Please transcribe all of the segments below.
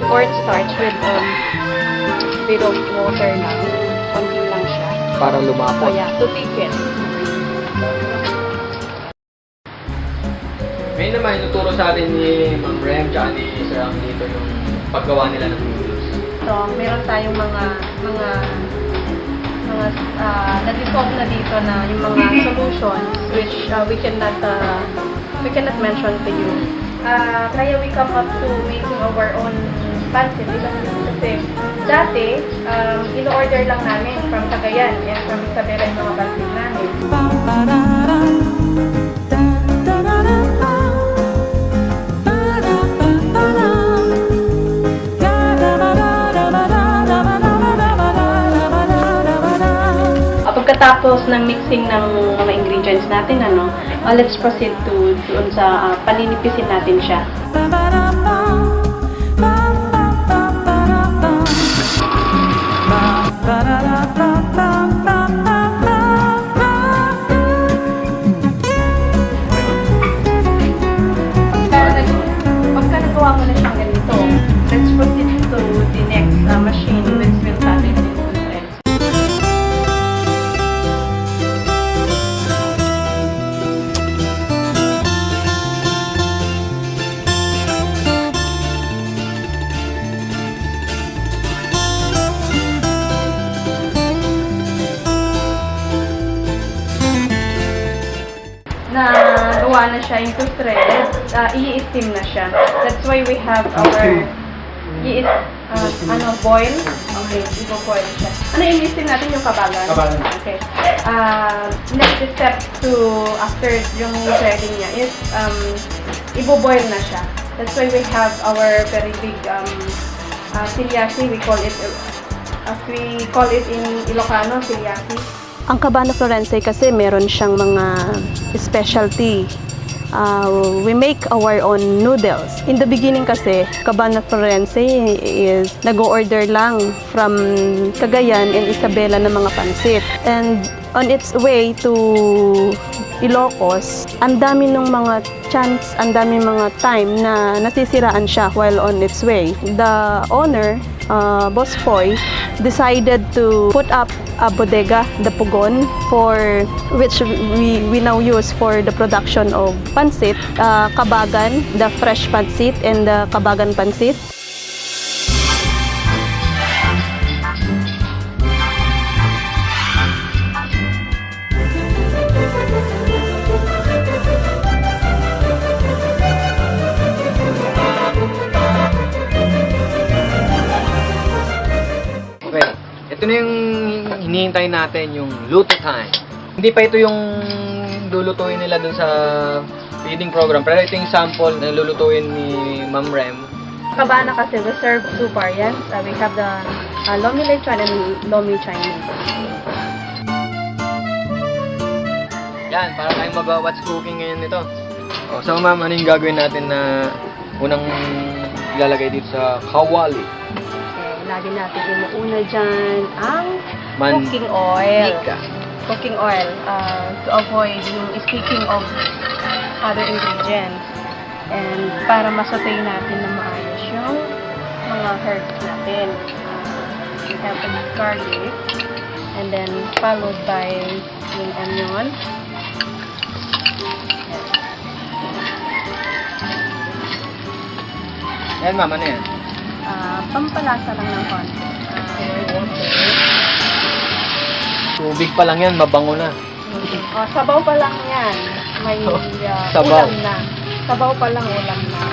Cornstarch with bit of water lang. Konti lang siya. Para lumapot. So yeah, to thicken. Ngayon naman, inuturo sa atin ni Ma'am Rem tsaka ni Sir Ang dito yung paggawa nila ng noodles. So, meron tayong mga na-dissolve na dito na yung mga solutions which we cannot mention to you. Kaya we come up to making our own pancit kasi dati, in-order lang namin from Cagayan and from Isabela yung mga pancit namin. Pagkatapos ng mixing ng mga ingredients natin, let's proceed to doon sa paninipisin natin siya. Pagka nagawa mo na siyang ganito, let's proceed to the next machine which will cut it into threads. Na gawa na siya into threads, i-steam na siya. That's why we have our boil. Okay, i-boil siya. Ano i-steam natin yung kabagan? Kabagan. Okay. Next step to after yung threading niya is i-boil na siya. That's why we have our very big siliasi. We call it in Ilocano, siliasi. Ang Cabana Florence kasi meron siyang mga specialty. We make our own noodles. In the beginning kasi, Cabana Florence is nag-order lang from Cagayan and Isabela ng mga pansit. And on its way to Ilocos, ang dami ng mga chance, ang dami mga time na nasisiraan siya while on its way. The owner, Boss Foy, decided to put up a bodega, the Pugon, for which we now use for the production of pansit, kabagan, the fresh pansit, and the kabagan pansit. Ito na yung hinihintay natin, yung luto time. Hindi pa ito yung lulutuin nila dun sa feeding program, pero ito yung sample na lulutuin ni Ma'am Rem. Cabana kasi we serve two variants. We have the Lomi Lechon and Lomi Chinese. Yan, para tayong mag-what's cooking ngayon nito. So ma'am, ano yung gagawin natin na unang ilalagay dito sa kawali? Lagi natin inuuna dyan ang cooking oil. Cooking oil to avoid yung sticking of other ingredients. And para masatay natin na maayos yung mga herbs natin. We have the garlic and then followed by yung onion. Yan ma'am, ano yan? Pampalasa lang ng konti. Tubig pa lang yan, mabango na. Sabaw pa lang yan. May Sabaw. ulam na. Sabaw pa lang ulam na.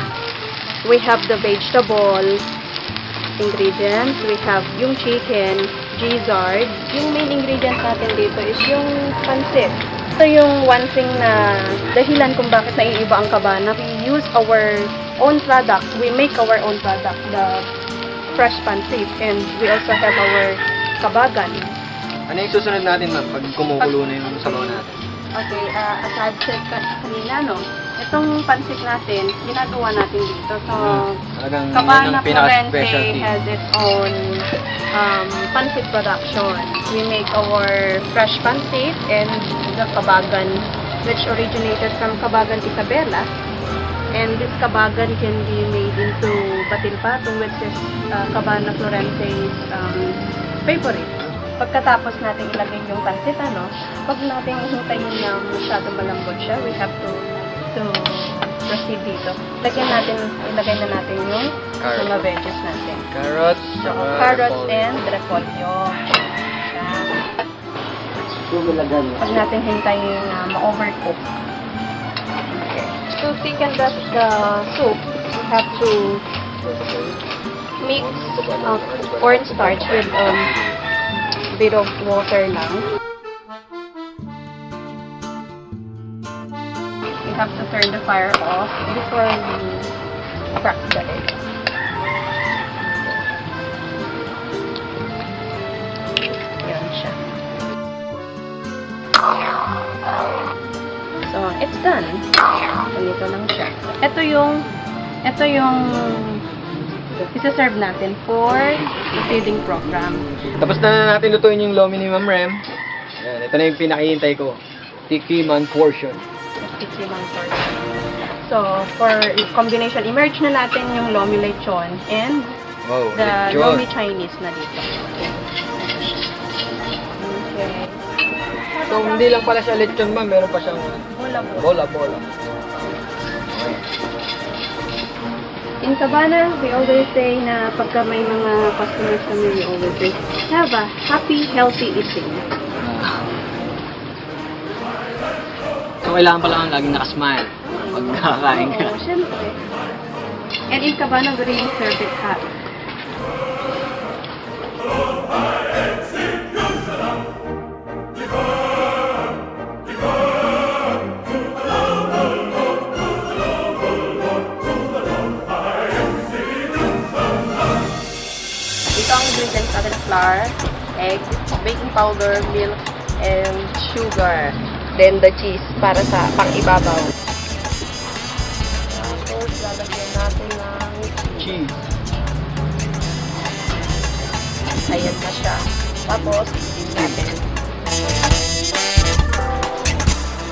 we have the vegetable ingredients. We have yung chicken, gizzard. Yung main ingredients natin dito is yung pansit. Ito yung one thing na dahilan kung bakit naiiba ang kabana. We use our own product. We make our own product, the fresh pancit. And we also have our kabagan. Ano yung susunod natin, ma'am, pag kumukulo na yung sabaw natin? Okay, as I've said kanina, no? Itong pancit natin, ginagawa natin dito. So, Talagang yun Cabana ang Florence pinaka-specialty. has its own pancit production. We make our fresh pancit and the kabagan, which originated from Kabagan Isabela. And this kabagan can be made into batil-patong, which is Cabana Florence's favorite. Pagkatapos natin ilagay yung pancit, wag natin hintayin na masyado malambot siya. We have to proceed dito. Ilagay na natin yung Carrot. mga veggies natin. Carrots, So, saka carrots repolyo. and repolyo. Yan. Pag natin hintayin na ma-overcook. Okay. To thicken the soup, we have to mix cornstarch with bit of water lang. We have to turn the fire off before we crack the egg. Yan siya. So, it's done. Ganito lang siya. Ito yung isa-serve natin for the feeding program. Tapos na natin lutuin yung lomi ni Ma'am Rem. Yan, ito na yung pinakihintay ko. Tikiman portion. So, for combination, immerge na natin yung lomi lechon and Wow, the lechon. lomi Chinese na dito. Okay. So, hindi lang pala siya lechon, ma'am. Meron pa siyang Bola. bola. In Cabana, we always say na pagka may mga customers kami, we always say, have a happy, healthy eating. So, kailangan pala kang laging nakasmile pag nakakain ka. Oo, syempre. And in Cabana, we really serve it hot. Ito ang ingredients natin na flour, egg, baking powder, milk, and sugar. Then the cheese para sa pang-ibabaw. Tapos lalagyan natin ng Cheese. ayan na siya. Tapos itin natin.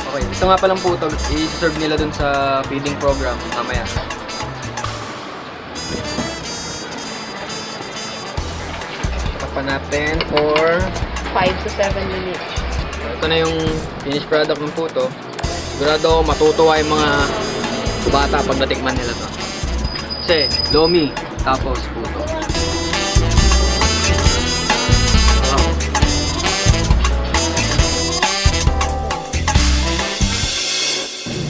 Okay, ito nga palang puto. I-serve nila dun sa feeding program mamaya. Tapan natin for 5 to 7 minutes. ito na yung finished product ng puto. Sigurado ako matutuwa yung mga bata pag natikman nila to. Kasi lomi, tapos puto. Wow.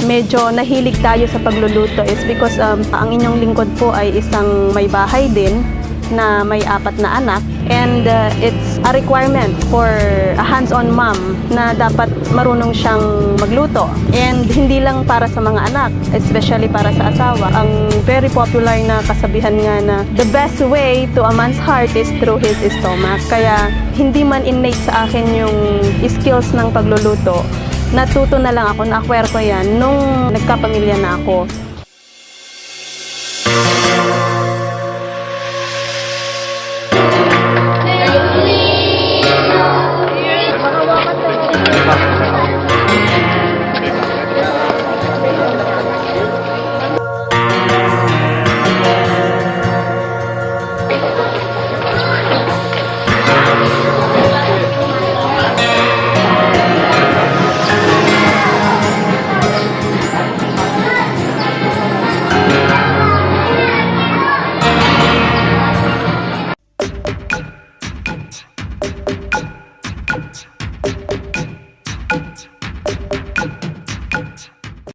Medyo nahilig tayo sa pagluluto is because ang inyong lingkod po ay isang may bahay din na may 4 na anak, and it's a requirement for a hands-on mom na dapat marunong siyang magluto. And hindi lang para sa mga anak, especially para sa asawa. Ang very popular na kasabihan nga na the best way to a man's heart is through his stomach. Kaya hindi man innate sa akin yung skills ng pagluluto, natuto na lang ako, na-acquire ko yan nung nagkapamilya na ako.